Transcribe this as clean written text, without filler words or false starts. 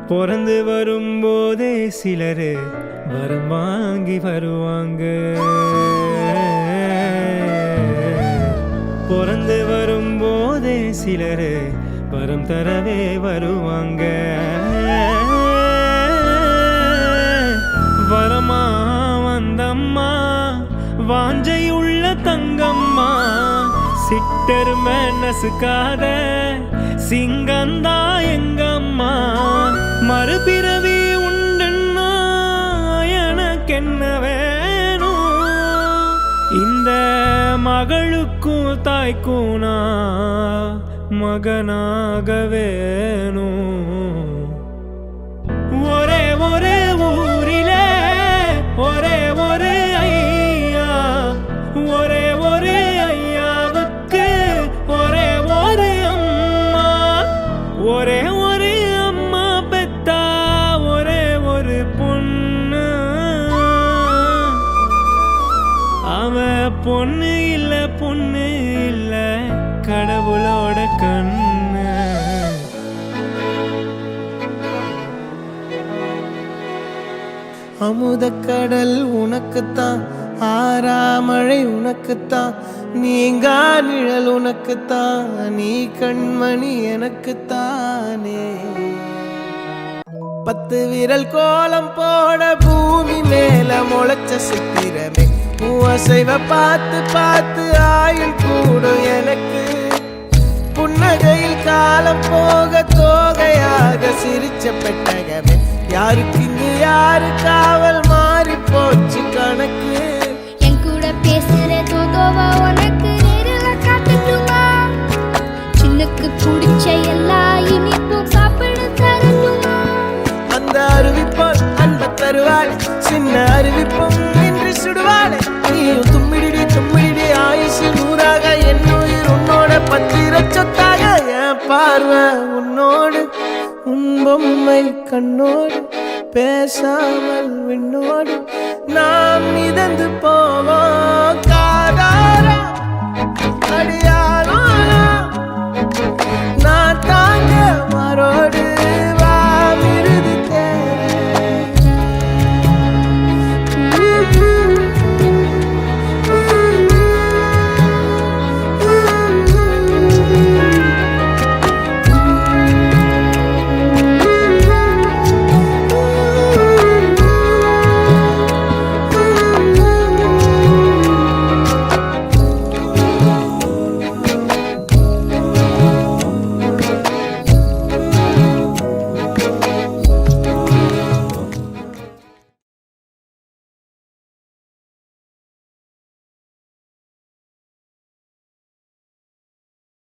பிறந்து வரும்போதே சிலரு வரம் வாங்கி வருவாங்க. பிறந்து வரும்போதே சிலரு வரம் தரவே வருவாங்க. வரமா வந்தம்மா வாஞ்சையுள்ள தங்கம்மா, சிட்டரும நசுக்காத சிங்கந்தா எங்கம்மா. மறுபிறவி உண்டுன்னா எனக்கென்ன வேணும், இந்த மகளுக்கும் தாய்க்கும் நான் மகனாக வேணும். ஒரே ஒரே ஊரிலே ஒரே ஒரே ஐயா, ஒரே ஒரே ஐயாவுக்கு ஒரே ஒரே அம்மா. ஒரே ஒரே அம்மா பெத்தா ஒரே ஒரு பொண்ணு. அவ பொண்ணு இல்ல பொண்ணு இல்ல கடவுளோட கண்ணு. அமுதக்கடல் உனக்குத்தான், ஆறாமழை உனக்குத்தான், நீங்கா நிழல் உனக்குத்தான், நீ கண்மணி எனக்குத்தானே. 10 விரல் கோலம் போட பூமி மேல முளைச்ச சித்திரமே, அசைவ பார்த்து பார்த்து ஆயுள் கூடும் எனக்கு. புன்னகையில் காலம் போக தோகையாக சிரிச்ச பெட்டகமே, யாருக்கு இங்கு யாரு காவல் மாறி போச்சு கணக்கு. என் கூட பேசுற தோதோவா உனக்கு நேரில் காட்டட்டுமா, சின்னுக்கு பிடிச்ச எல்லா இனிப்பும் சாப்பிட தரட்டுமா. அந்த அறிவிப்போல் அன்ப தருவாள், சின்ன அறிவிப்பும் என்று சுடுவாளே. நீயும் தும்மிடி தும்மிடி ஆயுசு 100ஆக, என் உயிர் உன்னோட பத்திர சொத்தாக. என் பார்வை உன்னோடு, உன் பொம்மை கண்ணோடு, பேசாமல் விண்ணோடு நாம் மிதந்து போவோம். காதாரா அடியாளோ நான் தாங்க மாறோ